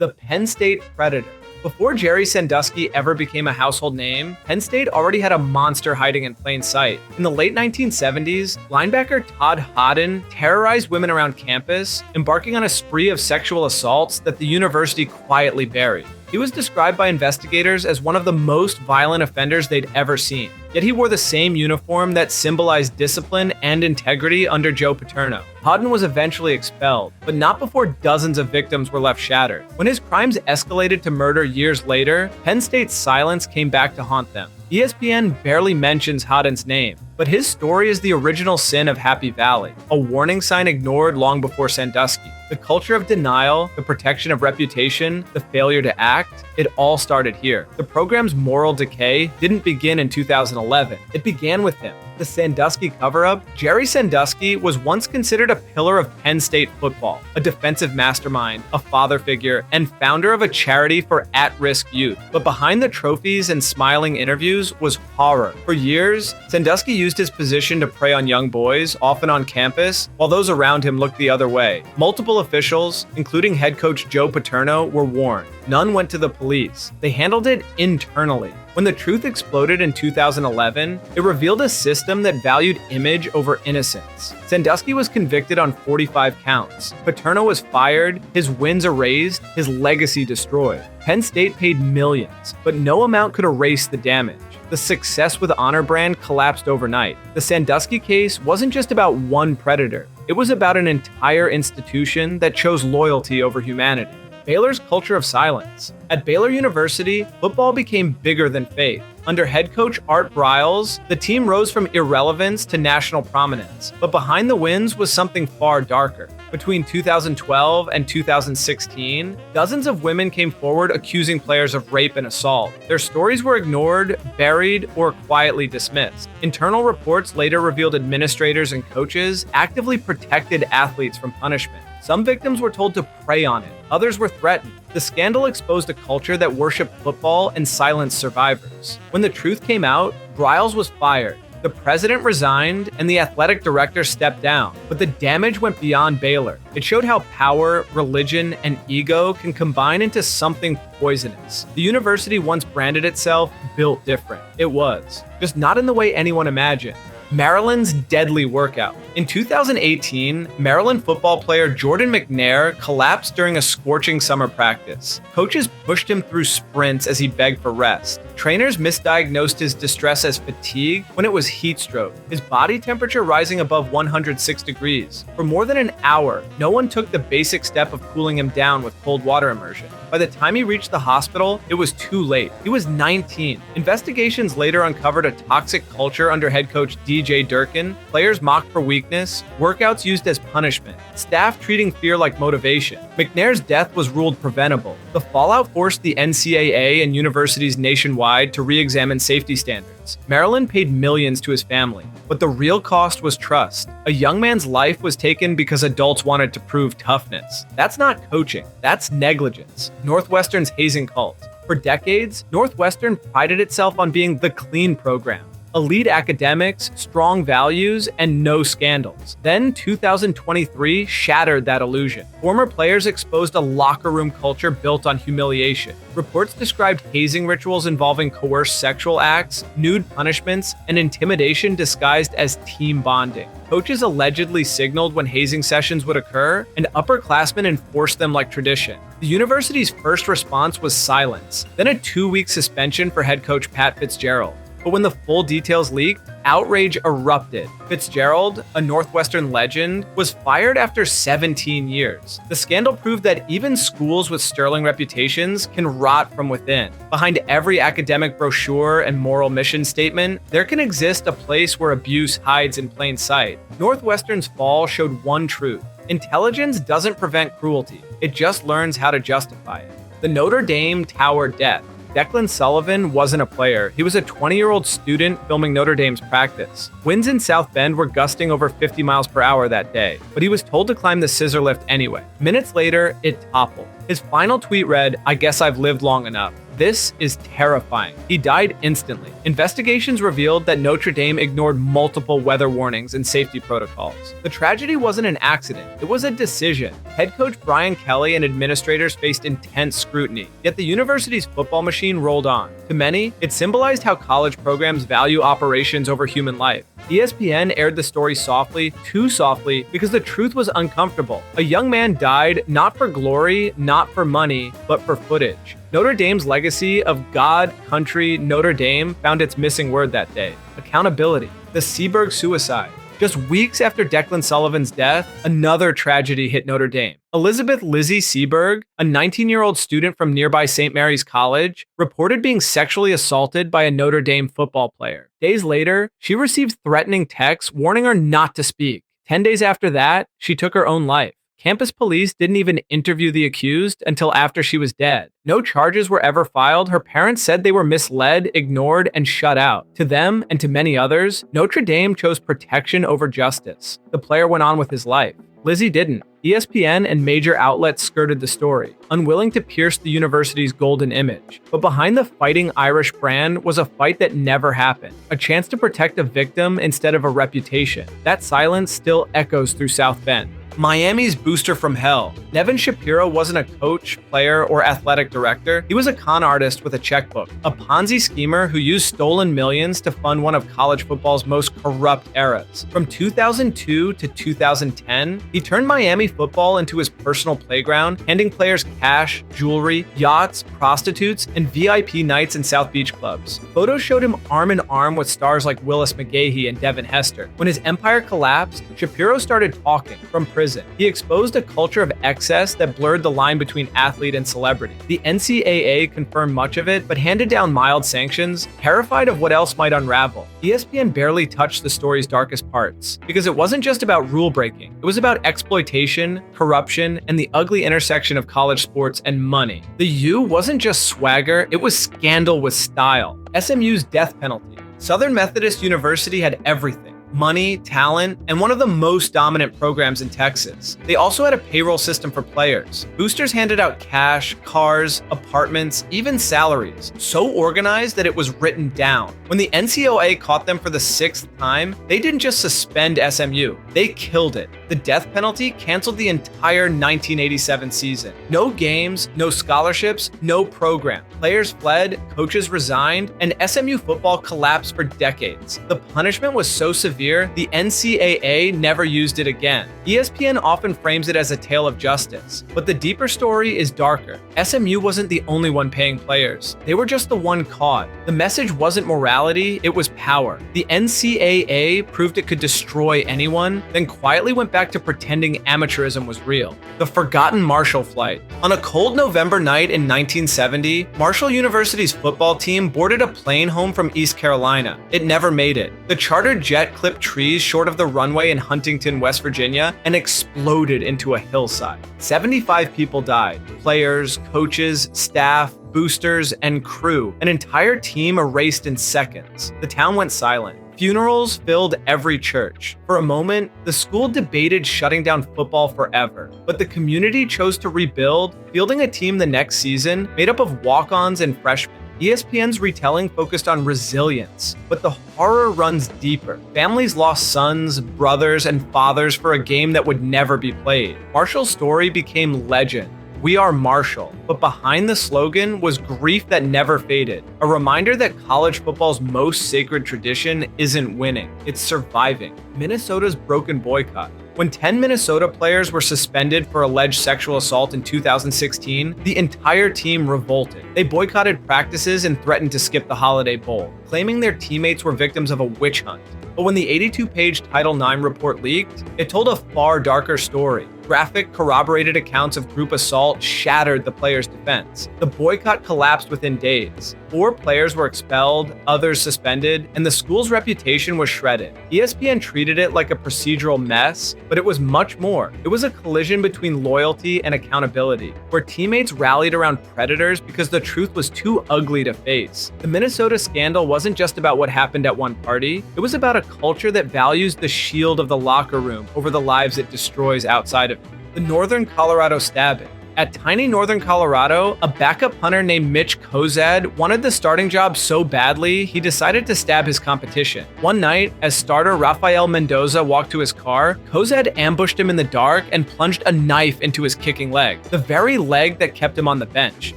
the Penn State Predator. Before Jerry Sandusky ever became a household name, Penn State already had a monster hiding in plain sight. In the late 1970s, linebacker Todd Hodden terrorized women around campus, embarking on a spree of sexual assaults that the university quietly buried. He was described by investigators as one of the most violent offenders they'd ever seen. Yet he wore the same uniform that symbolized discipline and integrity under Joe Paterno. Hodden was eventually expelled, but not before dozens of victims were left shattered. When his crimes escalated to murder years later, Penn State's silence came back to haunt them. ESPN barely mentions Hodden's name, but his story is the original sin of Happy Valley, a warning sign ignored long before Sandusky. The culture of denial, the protection of reputation, the failure to act, it all started here. The program's moral decay didn't begin in 2011. It began with him. The Sandusky Cover-Up. Jerry Sandusky was once considered a pillar of Penn State football, a defensive mastermind, a father figure, and founder of a charity for at-risk youth. But behind the trophies and smiling interviews was horror. For years, Sandusky used his position to prey on young boys, often on campus, while those around him looked the other way. Multiple officials, including head coach Joe Paterno, were warned. None went to the police. They handled it internally. When the truth exploded in 2011, it revealed a system that valued image over innocence. Sandusky was convicted on 45 counts. Paterno was fired, his wins erased, his legacy destroyed. Penn State paid millions, but no amount could erase the damage. The Success with Honor brand collapsed overnight. The Sandusky case wasn't just about one predator. It was about an entire institution that chose loyalty over humanity. Baylor's culture of silence. At Baylor University, football became bigger than faith. Under head coach Art Briles, the team rose from irrelevance to national prominence. But behind the wins was something far darker. Between 2012 and 2016, dozens of women came forward accusing players of rape and assault. Their stories were ignored, buried, or quietly dismissed. Internal reports later revealed administrators and coaches actively protected athletes from punishment. Some victims were told to prey on it, others were threatened. The scandal exposed a culture that worshipped football and silenced survivors. When the truth came out, Briles was fired. The president resigned and the athletic director stepped down, but the damage went beyond Baylor. It showed how power, religion, and ego can combine into something poisonous. The university once branded itself built different. It was, just not in the way anyone imagined. Maryland's deadly workout. In 2018, Maryland football player Jordan McNair collapsed during a scorching summer practice. Coaches pushed him through sprints as he begged for rest. Trainers misdiagnosed his distress as fatigue when it was heat stroke, his body temperature rising above 106 degrees. For more than an hour, no one took the basic step of cooling him down with cold water immersion. By the time he reached the hospital, it was too late. He was 19. Investigations later uncovered a toxic culture under head coach DJ Durkin, players mocked for weakness, workouts used as punishment, staff treating fear like motivation. McNair's death was ruled preventable. The fallout forced the NCAA and universities nationwide to re-examine safety standards. Maryland paid millions to his family, but the real cost was trust. A young man's life was taken because adults wanted to prove toughness. That's not coaching, that's negligence. Northwestern's hazing cult. For decades, Northwestern prided itself on being the clean program. Elite academics, strong values, and no scandals. Then 2023 shattered that illusion. Former players exposed a locker room culture built on humiliation. Reports described hazing rituals involving coerced sexual acts, nude punishments, and intimidation disguised as team bonding. Coaches allegedly signaled when hazing sessions would occur, and upperclassmen enforced them like tradition. The university's first response was silence, then a 2-week suspension for head coach Pat Fitzgerald. But when the full details leaked, outrage erupted. Fitzgerald, a Northwestern legend, was fired after 17 years. The scandal proved that even schools with sterling reputations can rot from within. Behind every academic brochure and moral mission statement, there can exist a place where abuse hides in plain sight. Northwestern's fall showed one truth. Intelligence doesn't prevent cruelty. It just learns how to justify it. The Notre Dame Tower death. Declan Sullivan wasn't a player. He was a 20-year-old student filming Notre Dame's practice. Winds in South Bend were gusting over 50 miles per hour that day, but he was told to climb the scissor lift anyway. Minutes later, it toppled. His final tweet read, "I guess I've lived long enough." This is terrifying. He died instantly. Investigations revealed that Notre Dame ignored multiple weather warnings and safety protocols. The tragedy wasn't an accident, it was a decision. Head coach Brian Kelly and administrators faced intense scrutiny, yet the university's football machine rolled on. To many, it symbolized how college programs value operations over human life. ESPN aired the story softly, too softly, because the truth was uncomfortable. A young man died not for glory, not for money, but for footage. Notre Dame's legacy of God, country, Notre Dame found its missing word that day: accountability. The Seeburg Suicide. Just weeks after Declan Sullivan's death, another tragedy hit Notre Dame. Elizabeth Lizzie Seeburg, a 19-year-old student from nearby St. Mary's College, reported being sexually assaulted by a Notre Dame football player. Days later, she received threatening texts warning her not to speak. 10 days after that, she took her own life. Campus police didn't even interview the accused until after she was dead. No charges were ever filed. Her parents said they were misled, ignored, and shut out. To them, and to many others, Notre Dame chose protection over justice. The player went on with his life. Lizzie didn't. ESPN and major outlets skirted the story, unwilling to pierce the university's golden image. But behind the Fighting Irish brand was a fight that never happened, a chance to protect a victim instead of a reputation. That silence still echoes through South Bend. Miami's booster from hell. Nevin Shapiro wasn't a coach, player, or athletic director. He was a con artist with a checkbook, a Ponzi schemer who used stolen millions to fund one of college football's most corrupt eras. From 2002 to 2010, he turned Miami football into his personal playground, handing players cash, jewelry, yachts, prostitutes, and VIP nights in South Beach clubs. Photos showed him arm in arm with stars like Willis McGahee and Devin Hester. When his empire collapsed, Shapiro started talking from prison. He exposed a culture of excess that blurred the line between athlete and celebrity. The NCAA confirmed much of it, but handed down mild sanctions, terrified of what else might unravel. ESPN barely touched the story's darkest parts, because it wasn't just about rule breaking. It was about exploitation, corruption, and the ugly intersection of college sports and money. The U wasn't just swagger, it was scandal with style. SMU's death penalty. Southern Methodist University had everything: money, talent, and one of the most dominant programs in Texas. They also had a payroll system for players. Boosters handed out cash, cars, apartments, even salaries. So organized that it was written down. When the NCAA caught them for the 6th time, they didn't just suspend SMU, they killed it. The death penalty canceled the entire 1987 season. No games, no scholarships, no program. Players fled, coaches resigned, and SMU football collapsed for decades. The punishment was so severe, the NCAA never used it again. ESPN often frames it as a tale of justice, but the deeper story is darker. SMU wasn't the only one paying players. They were just the one caught. The message wasn't morality, it was power. The NCAA proved it could destroy anyone, then quietly went back to pretending amateurism was real. The forgotten Marshall flight. On a cold November night in 1970, Marshall University's football team boarded a plane home from East Carolina. It never made it. The chartered jet clipped trees short of the runway in Huntington, West Virginia, and exploded into a hillside. 75 people died. Players, coaches, staff, boosters, and crew. An entire team erased in seconds. The town went silent. Funerals filled every church. For a moment, the school debated shutting down football forever, but the community chose to rebuild, fielding a team the next season made up of walk-ons and freshmen. ESPN's retelling focused on resilience, but the horror runs deeper. Families lost sons, brothers, and fathers for a game that would never be played. Marshall's story became legend. We are Marshall. But behind the slogan was grief that never faded. A reminder that college football's most sacred tradition isn't winning, it's surviving. Minnesota's broken boycott. When 10 Minnesota players were suspended for alleged sexual assault in 2016, the entire team revolted. They boycotted practices and threatened to skip the Holiday Bowl, claiming their teammates were victims of a witch hunt. But when the 82-page Title IX report leaked, it told a far darker story. Graphic, corroborated accounts of group assault shattered the players' defense. The boycott collapsed within days. 4 players were expelled, others suspended, and the school's reputation was shredded. ESPN treated it like a procedural mess, but it was much more. It was a collision between loyalty and accountability, where teammates rallied around predators because the truth was too ugly to face. The Minnesota scandal wasn't just about what happened at one party, it was about a culture that values the shield of the locker room over the lives it destroys outside of it. The Northern Colorado stabbing. At tiny northern Colorado, a backup punter named Mitch Kozad wanted the starting job so badly, he decided to stab his competition. One night, as starter Rafael Mendoza walked to his car, Kozad ambushed him in the dark and plunged a knife into his kicking leg, the very leg that kept him on the bench.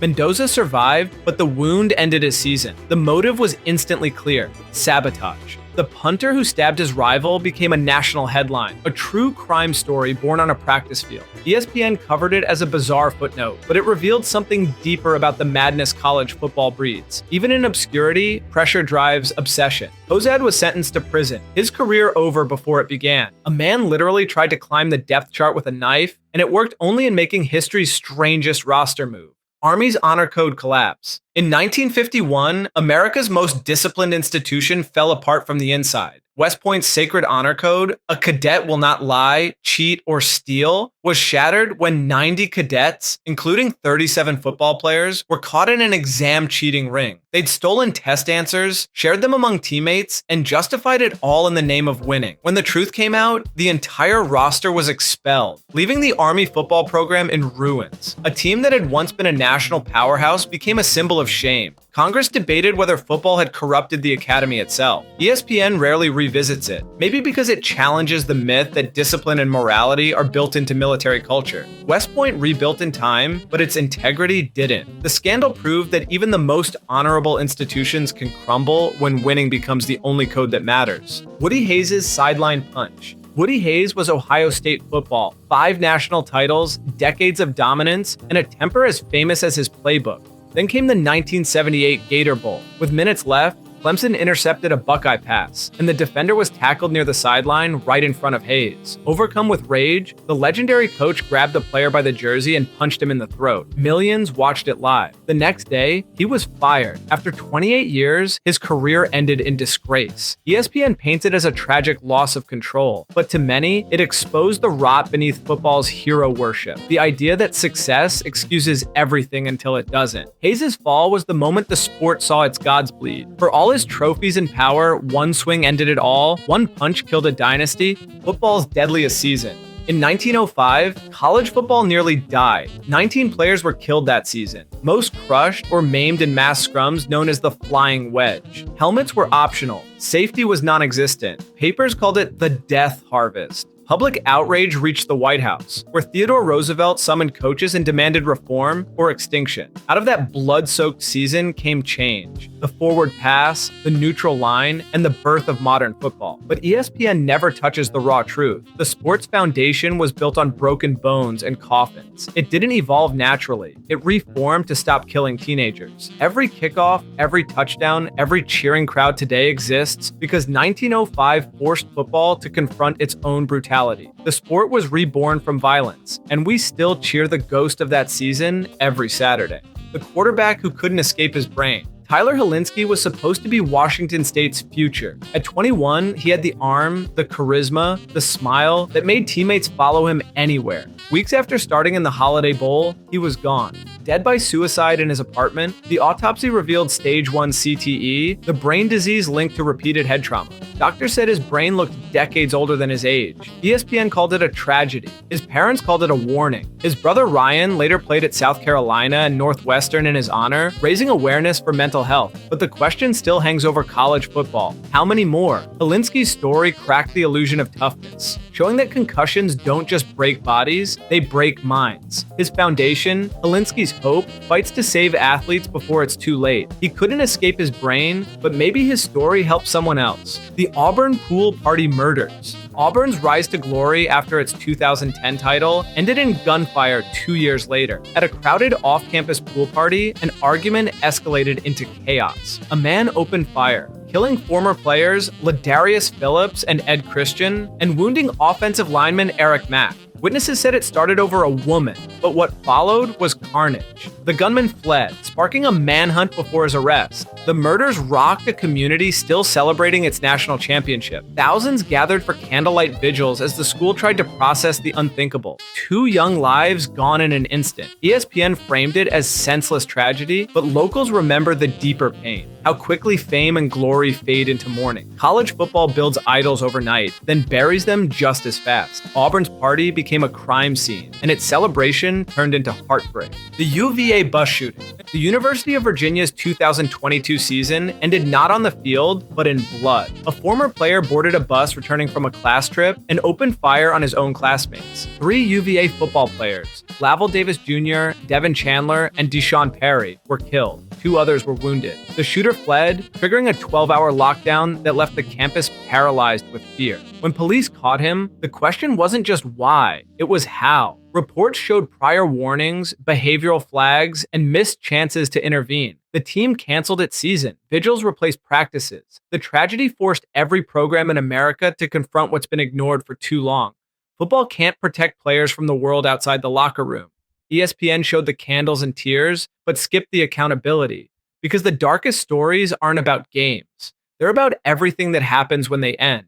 Mendoza survived, but the wound ended his season. The motive was instantly clear: sabotage. The punter who stabbed his rival became a national headline, a true crime story born on a practice field. ESPN covered it as a bizarre footnote, but it revealed something deeper about the madness college football breeds. Even in obscurity, pressure drives obsession. Kozad was sentenced to prison, his career over before it began. A man literally tried to climb the depth chart with a knife, and it worked only in making history's strangest roster move: Army's honor code collapse. In 1951, America's most disciplined institution fell apart from the inside. West Point's sacred honor code, a cadet will not lie, cheat, or steal, was shattered when 90 cadets, including 37 football players, were caught in an exam cheating ring. They'd stolen test answers, shared them among teammates, and justified it all in the name of winning. When the truth came out, the entire roster was expelled, leaving the Army football program in ruins. A team that had once been a national powerhouse became a symbol of shame. Congress debated whether football had corrupted the academy itself. ESPN rarely revisits it, maybe because it challenges the myth that discipline and morality are built into military culture. West Point rebuilt in time, but its integrity didn't. The scandal proved that even the most honorable institutions can crumble when winning becomes the only code that matters. Woody Hayes' sideline punch. Woody Hayes was Ohio State football, 5 national titles, decades of dominance, and a temper as famous as his playbook. Then came the 1978 Gator Bowl. With minutes left, Clemson intercepted a Buckeye pass, and the defender was tackled near the sideline right in front of Hayes. Overcome with rage, the legendary coach grabbed the player by the jersey and punched him in the throat. Millions watched it live. The next day, he was fired. After 28 years, his career ended in disgrace. ESPN paints it as a tragic loss of control, but to many, it exposed the rot beneath football's hero worship. The idea that success excuses everything until it doesn't. Hayes' fall was the moment the sport saw its gods bleed. For all his trophies and power, one swing ended it all, one punch killed a dynasty, football's deadliest season. In 1905, college football nearly died. 19 players were killed that season, most crushed or maimed in mass scrums known as the flying wedge. Helmets were optional. Safety was non-existent. Papers called it the death harvest. Public outrage reached the White House, where Theodore Roosevelt summoned coaches and demanded reform or extinction. Out of that blood-soaked season came change: the forward pass, the neutral line, and the birth of modern football. But ESPN never touches the raw truth. The sport's foundation was built on broken bones and coffins. It didn't evolve naturally. It reformed to stop killing teenagers. Every kickoff, every touchdown, every cheering crowd today exists because 1905 forced football to confront its own brutality. The sport was reborn from violence, and we still cheer the ghost of that season every Saturday. The quarterback who couldn't escape his brain. Tyler Hilinski was supposed to be Washington State's future. At 21, he had the arm, the charisma, the smile that made teammates follow him anywhere. Weeks after starting in the Holiday Bowl, he was gone. Dead by suicide in his apartment, the autopsy revealed stage 1 CTE, the brain disease linked to repeated head trauma. Doctors said his brain looked decades older than his age. ESPN called it a tragedy. His parents called it a warning. His brother Ryan later played at South Carolina and Northwestern in his honor, raising awareness for mental health. But the question still hangs over college football. How many more? Hilinski's story cracked the illusion of toughness, showing that concussions don't just break bodies, they break minds. His foundation, Hilinski's hope, fights to save athletes before it's too late. He couldn't escape his brain, but maybe his story helped someone else. The Auburn Pool Party Murders. Auburn's rise to glory after its 2010 title ended in gunfire 2 years later. At a crowded off-campus pool party, an argument escalated into chaos. A man opened fire, killing former players Ladarius Phillips and Ed Christian, and wounding offensive lineman Eric Mack. Witnesses said it started over a woman, but what followed was carnage. The gunman fled, sparking a manhunt before his arrest. The murders rocked a community still celebrating its national championship. Thousands gathered for candlelight vigils as the school tried to process the unthinkable. 2 young lives gone in an instant. ESPN framed it as senseless tragedy, but locals remember the deeper pain. How quickly fame and glory fade into mourning. College football builds idols overnight, then buries them just as fast. Auburn's party became became a crime scene, and its celebration turned into heartbreak. The UVA Bus Shooting. The University of Virginia's 2022 season ended not on the field, but in blood. A former player boarded a bus returning from a class trip and opened fire on his own classmates. 3 UVA football players, Lavelle Davis Jr., Devin Chandler, and Deshaun Perry, were killed. 2 others were wounded. The shooter fled, triggering a 12-hour lockdown that left the campus paralyzed with fear. When police caught him, the question wasn't just why, it was how. Reports showed prior warnings, behavioral flags, and missed chances to intervene. The team canceled its season. Vigils replaced practices. The tragedy forced every program in America to confront what's been ignored for too long. Football can't protect players from the world outside the locker room. ESPN showed the candles and tears, but skipped the accountability. Because the darkest stories aren't about games. They're about everything that happens when they end.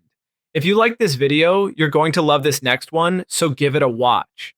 If you like this video, you're going to love this next one, so give it a watch.